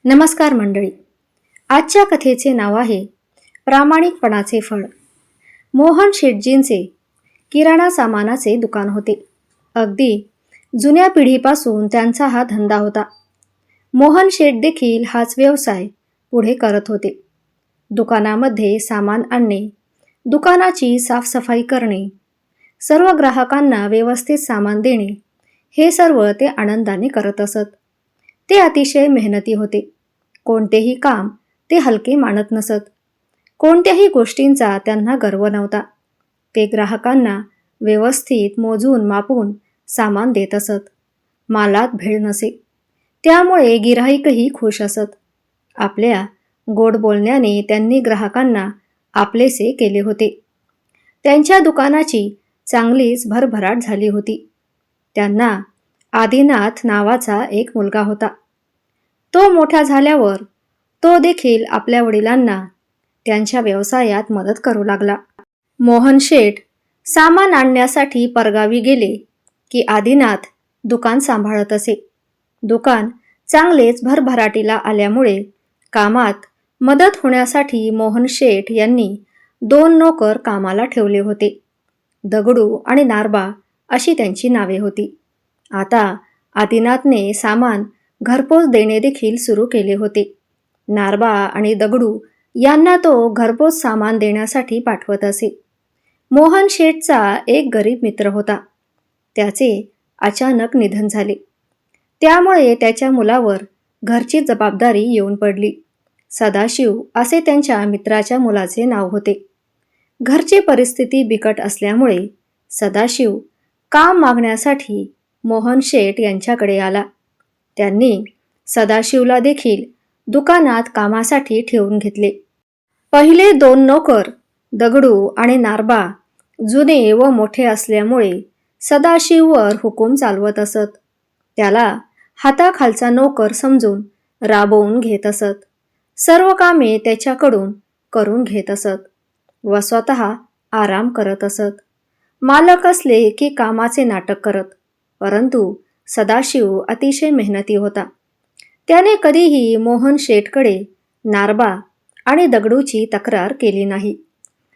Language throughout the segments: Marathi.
नमस्कार मंडळी. आजच्या कथेचे नाव आहे प्रामाणिकपणाचे फळ. मोहन शेठजींचे किराणा सामानाचे दुकान होते. अगदी जुन्या पिढीपासून त्यांचा हा धंदा होता. मोहन शेठ देखील हाच व्यवसाय पुढे करत होते. दुकानामध्ये सामान आणणे, दुकानाची साफसफाई करणे, सर्व ग्राहकांना व्यवस्थित सामान देणे, हे सर्व ते आनंदाने करत असत. ते अतिशय मेहनती होते. कोणतेही काम ते हलके मानत नसत. कोणत्याही गोष्टींचा त्यांना गर्व नव्हता. ते ग्राहकांना व्यवस्थित मोजून मापून सामान देत असत. मालात भेळ नसे, त्यामुळे गिऱ्हाईकही खुश असत. आपल्या गोड बोलण्याने त्यांनी ग्राहकांना आपलेसे केले होते. त्यांच्या दुकानाची चांगलीच भरभराट झाली होती. त्यांना आदिनाथ नावाचा एक मुलगा होता. तो मोठा झाल्यावर तो देखील आपल्या वडिलांना त्यांच्या व्यवसायात मदत करू लागला. मोहन शेठ सामान आणण्यासाठी परगावी गेले की आदिनाथ दुकान सांभाळत असे. दुकान चांगलेच भरभराटीला आल्यामुळे कामात मदत होण्यासाठी मोहन शेठ यांनी 2 नोकर कामाला ठेवले होते. दगडू आणि नारबा अशी त्यांची नावे होती. आता आदिनाथने सामान घरपोच देणे देखील सुरू केले होते. नारबा आणि दगडू यांना तो घरपोच सामान देण्यासाठी पाठवत असे. मोहन शेठचा एक गरीब मित्र होता. त्याचे अचानक निधन झाले. त्यामुळे त्याच्या मुलावर घरची जबाबदारी येऊन पडली. सदाशिव असे त्यांच्या मित्राच्या मुलाचे नाव होते. घरची परिस्थिती बिकट असल्यामुळे सदाशिव काम मागण्यासाठी मोहन शेठ यांच्याकडे आला. त्यांनी सदाशिवला देखील दुकानात कामासाठी ठेवून घेतले. पहिले 2 नोकर दगडू आणि नारबा जुने व मोठे असल्यामुळे सदाशिववर हुकूम चालवत असत. त्याला हाताखालचा नोकर समजून राबवून घेत असत. सर्व कामे त्याच्याकडून करून घेत असत व स्वतः आराम करत असत. मालक असले की कामाचे नाटक करत. परंतु सदाशिव अतिशय मेहनती होता. त्याने कधीही मोहन शेठकडे नारबा आणि दगडूची तक्रार केली नाही.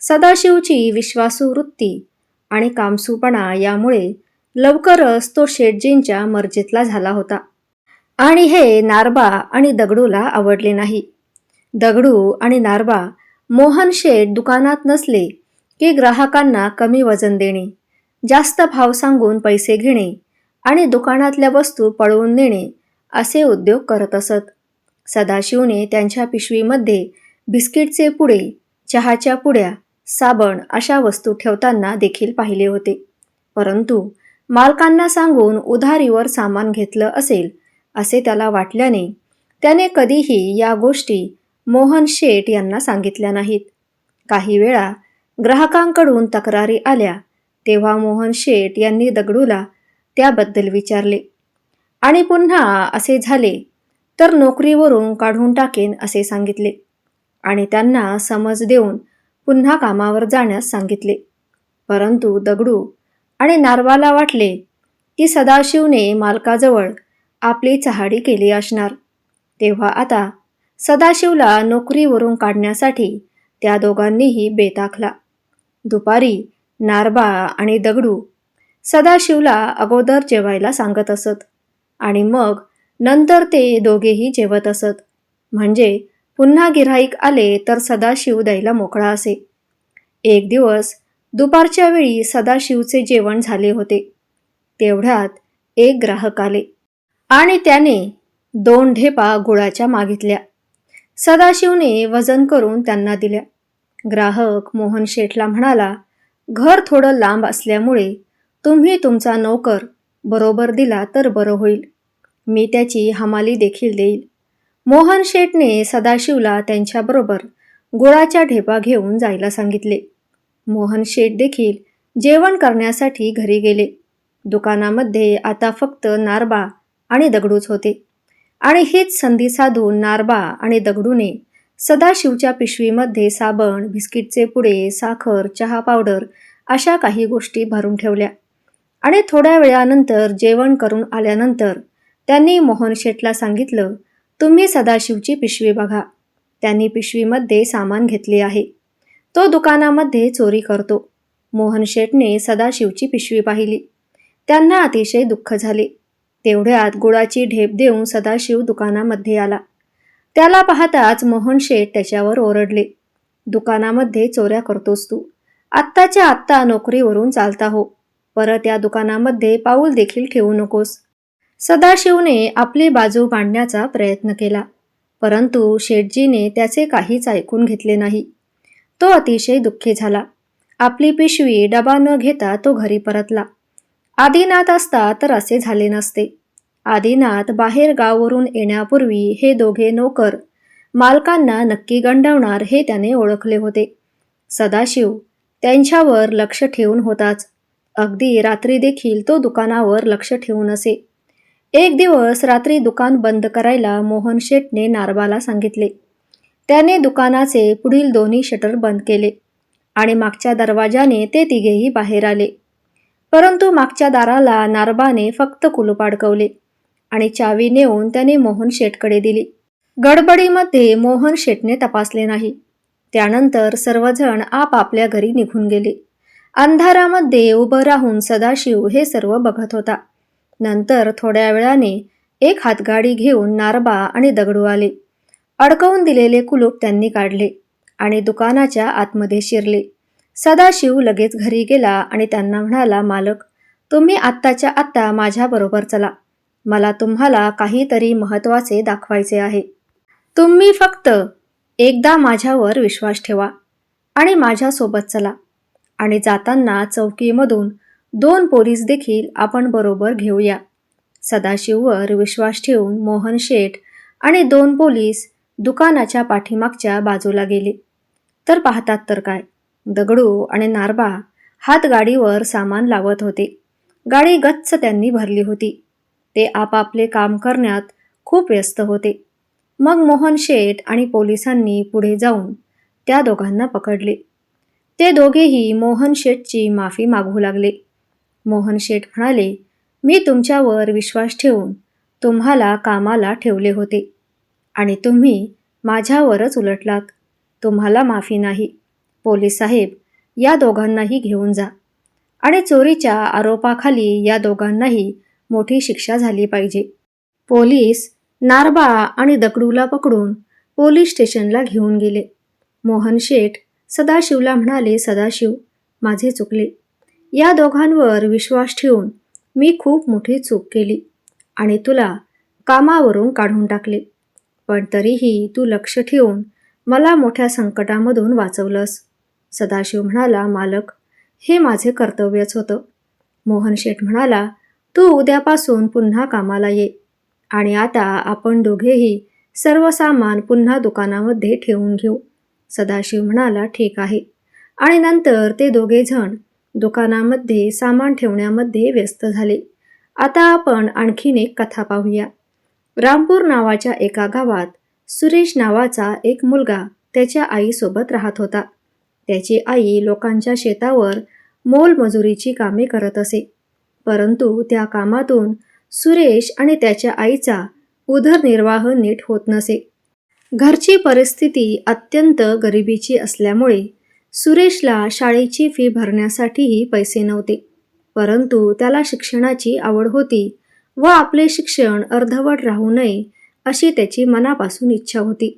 सदाशिवची विश्वासू वृत्ती आणि कामसूपणा यामुळे लवकरच तो शेठजींच्या मर्जीतला झाला होता. आणि हे नारबा आणि दगडूला आवडले नाही. दगडू आणि नारबा मोहन शेठ दुकानात नसले की ग्राहकांना कमी वजन देणे, जास्त भाव सांगून पैसे घेणे आणि दुकानातल्या वस्तू पळवून नेणे असे उद्योग करत असत. सदाशिवने त्यांच्या पिशवीमध्ये बिस्किटचे पुडे, चहाच्या पुड्या, साबण अशा वस्तू ठेवताना देखील पाहिले होते. परंतु मालकांना सांगून उधारीवर सामान घेतलं असेल असे त्याला वाटल्याने त्याने कधीही या गोष्टी मोहन शेठ यांना सांगितल्या नाहीत. काही वेळा ग्राहकांकडून तक्रारी आल्या तेव्हा मोहन शेठ यांनी दगडूला त्याबद्दल विचारले आणि पुन्हा असे झाले तर नोकरीवरून काढून टाकेन असे सांगितले आणि त्यांना समज देऊन पुन्हा कामावर जाण्यास सांगितले. परंतु दगडू आणि नारबाला वाटले की सदाशिवने मालकाजवळ आपली चहाडी केली असणार. तेव्हा आता सदाशिवला नोकरीवरून काढण्यासाठी त्या दोघांनीही बेत आखला. दुपारी नारबा आणि दगडू सदाशिवला अगोदर जेवायला सांगत असत आणि मग नंतर ते दोघेही जेवत असत. म्हणजे पुन्हा गिऱ्हाईक आले तर सदाशिव द्यायला मोकळा असे. एक दिवस दुपारच्या वेळी सदाशिवचे जेवण झाले होते. तेवढ्यात एक ग्राहक आले आणि त्याने 2 ढेपा गुळाच्या मागितल्या. सदाशिवने वजन करून त्यांना दिल्या. ग्राहक मोहन शेठला म्हणाला, घर थोडं लांब असल्यामुळे तुम्ही तुमचा नोकर बरोबर दिला तर बरं होईल. मी त्याची हमाली देखील देईल. मोहन शेठने सदाशिवला त्यांच्याबरोबर गुळाच्या ढेपा घेऊन जायला सांगितले. मोहन शेठ देखील जेवण करण्यासाठी घरी गेले. दुकानामध्ये आता फक्त नारबा आणि दगडूच होते आणि हीच संधी साधून नारबा आणि दगडूने सदाशिवच्या पिशवीमध्ये साबण, बिस्किटचे पुडे, साखर, चहा पावडर अशा काही गोष्टी भरून ठेवल्या आणि थोड्या वेळानंतर जेवण करून आल्यानंतर त्यांनी मोहन शेठला सांगितलं, तुम्ही सदाशिवची पिशवी बघा. त्यांनी पिशवीमध्ये सामान घेतले आहे. तो दुकानामध्ये चोरी करतो. मोहन शेठने सदाशिवची पिशवी पाहिली. त्यांना अतिशय दुःख झाले. तेवढ्यात गुळाची ढेप देऊन सदाशिव दुकानामध्ये आला. त्याला पाहताच मोहन शेठ त्याच्यावर ओरडले. दुकानामध्ये चोऱ्या करतोस तू. आत्ताच्या आत्ता नोकरीवरून चालता हो. परत या दुकानामध्ये पाऊल देखील ठेवू नकोस. सदाशिवने आपली बाजू मांडण्याचा प्रयत्न केला, परंतु शेठजीने त्याचे काहीच ऐकून घेतले नाही. तो अतिशय दुःखी झाला. आपली पिशवी डबा न घेता तो घरी परतला. आदिनाथ असता तर असे झाले नसते. आदिनाथ बाहेर गावावरून येण्यापूर्वी हे दोघे नोकर मालकांना नक्की गंडवणार हे त्याने ओळखले होते. सदाशिव त्यांच्यावर लक्ष ठेवून होताच. अगदी रात्री देखील तो दुकानावर लक्ष ठेवून असे. एक दिवस रात्री दुकान बंद करायला मोहन शेठने नारबाला सांगितले. त्याने दुकानाचे पुढील दोन्ही शटर बंद केले आणि मागच्या दरवाजाने ते तिघेही बाहेर आले. परंतु मागच्या दाराला नारबाने फक्त कुलूप अडकवले आणि चावी नेऊन त्याने मोहन शेठकडे दिली. गडबडीमध्ये मोहन शेठने तपासले नाही. त्यानंतर सर्वजण आपापल्या घरी निघून गेले. अंधारामध्ये उभं राहून सदाशिव हे सर्व बघत होता. नंतर थोड्या वेळाने एक हातगाडी घेऊन नारबा आणि दगडू आले. अडकवून दिलेले कुलूप त्यांनी काढले आणि दुकानाच्या आतमध्ये शिरले. सदाशिव लगेच घरी गेला आणि त्यांना म्हणाला, मालक, तुम्ही आत्ताच्या आत्ता माझ्याबरोबर चला. मला तुम्हाला काहीतरी महत्त्वाचे दाखवायचे आहे. तुम्ही फक्त एकदा माझ्यावर विश्वास ठेवा आणि माझ्यासोबत चला. आणि जाताना चौकीमधून 2 पोलीस देखील आपण बरोबर घेऊया. सदाशिववर विश्वास ठेवून मोहन शेठ आणि 2 पोलीस दुकानाच्या पाठीमागच्या बाजूला गेले. तर पाहतात तर काय, दगडू आणि नारबा हातगाडीवर सामान लावत होते. गाडी गच्च त्यांनी भरली होती. ते आपापले काम करण्यात खूप व्यस्त होते. मग मोहन शेठ आणि पोलिसांनी पुढे जाऊन त्या दोघांना पकडले. ते दोघेही मोहन शेठची माफी मागू लागले. मोहन शेठ म्हणाले, मी तुमच्यावर विश्वास ठेवून तुम्हाला कामाला ठेवले होते आणि तुम्ही माझ्यावरच उलटलात. तुम्हाला माफी नाही. पोलीस साहेब, या दोघांनाही घेऊन जा आणि चोरीच्या आरोपाखाली या दोघांनाही मोठी शिक्षा झाली पाहिजे. पोलीस नारबा आणि दगडूला पकडून पोलीस स्टेशनला घेऊन गेले. मोहन शेठ सदाशिवला म्हणाले, सदाशिव, माझे चुकले. या दोघांवर विश्वास ठेवून मी खूप मोठी चूक केली आणि तुला कामावरून काढून टाकले. पण तरीही तू लक्ष ठेवून मला मोठ्या संकटामधून वाचवलंस. सदाशिव म्हणाला, मालक, हे माझे कर्तव्यच होतं. मोहन शेठ म्हणाला, तू उद्यापासून पुन्हा कामाला ये आणि आता आपण दोघेही सर्व सामान पुन्हा दुकानामध्ये ठेवून घेऊ. सदाशिव म्हणाला, ठीक आहे. आणि नंतर ते दोघेजण दुकानामध्ये सामान ठेवण्यामध्ये व्यस्त झाले. आता आपण आणखीन एक कथा पाहूया. रामपूर नावाच्या एका गावात सुरेश नावाचा एक मुलगा त्याच्या आईसोबत राहत होता. त्याची आई लोकांच्या शेतावर मोलमजुरीची कामे करत असे. परंतु त्या कामातून सुरेश आणि त्याच्या आईचा उदरनिर्वाह नीट होत नसे. घरची परिस्थिती अत्यंत गरिबीची असल्यामुळे सुरेशला शाळेची फी भरण्यासाठीही पैसे नव्हते. परंतु त्याला शिक्षणाची आवड होती व आपले शिक्षण अर्धवट राहू नये अशी त्याची मनापासून इच्छा होती.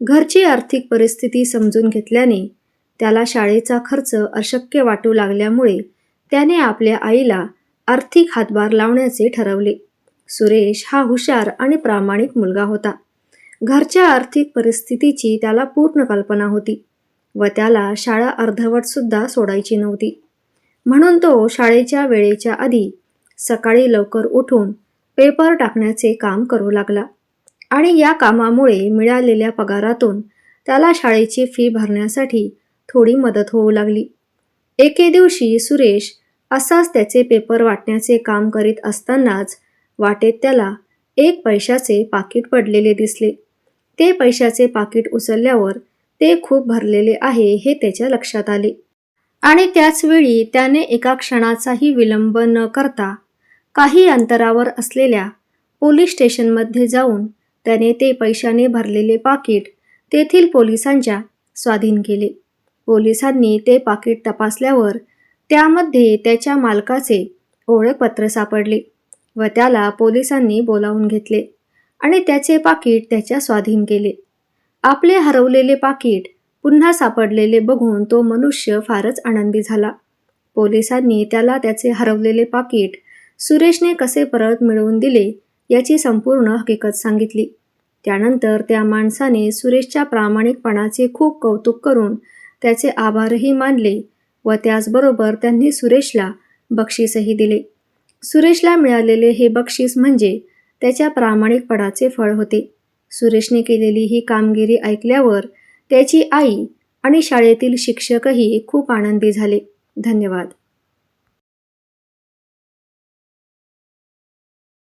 घरची आर्थिक परिस्थिती समजून घेतल्याने त्याला शाळेचा खर्च अशक्य वाटू लागल्यामुळे त्याने आपल्या आईला आर्थिक हातभार लावण्याचे ठरवले. सुरेश हा हुशार आणि प्रामाणिक मुलगा होता. घरच्या आर्थिक परिस्थितीची त्याला पूर्ण कल्पना होती व त्याला शाळा अर्धवट सुद्धा सोडायची नव्हती. म्हणून तो शाळेच्या वेळेच्या आधी सकाळी लवकर उठून पेपर टाकण्याचे काम करू लागला आणि या कामामुळे मिळालेल्या पगारातून त्याला शाळेची फी भरण्यासाठी थोडी मदत होऊ लागली. एके दिवशी सुरेश असाच त्याचे पेपर वाटण्याचे काम करीत असतानाच वाटेत त्याला 1 पैशाचे पाकीट पडलेले दिसले. ते पैशाचे पाकीट उचलल्यावर ते खूप भरलेले आहे हे त्याच्या लक्षात आले आणि त्याचवेळी त्याने एका क्षणाचाही विलंब न करता काही अंतरावर असलेल्या पोलीस स्टेशनमध्ये जाऊन त्याने ते पैशाने भरलेले पाकीट तेथील पोलिसांच्या स्वाधीन केले. पोलिसांनी ते पाकीट तपासल्यावर त्यामध्ये त्याच्या मालकाचे ओळखपत्र सापडले व त्याला पोलिसांनी बोलावून घेतले आणि त्याचे पाकीट त्याच्या स्वाधीन केले. आपले हरवलेले पाकीट पुन्हा सापडलेले बघून तो मनुष्य फारच आनंदी झाला. पोलिसांनी त्याला त्याचे हरवलेले पाकीट सुरेशने कसे परत मिळवून दिले याची संपूर्ण हकीकत सांगितली. त्यानंतर त्या माणसाने सुरेशच्या प्रामाणिकपणाचे खूप कौतुक करून त्याचे आभारही मानले व त्याचबरोबर त्यांनी सुरेशला बक्षीसही दिले. सुरेशला मिळालेले हे बक्षीस म्हणजे त्याच्या प्रामाणिकपणाचे फळ होते. सुरेशने केलेली ही कामगिरी ऐकल्यावर त्याची आई आणि शाळेतील शिक्षकही खूप आनंदी झाले. धन्यवाद.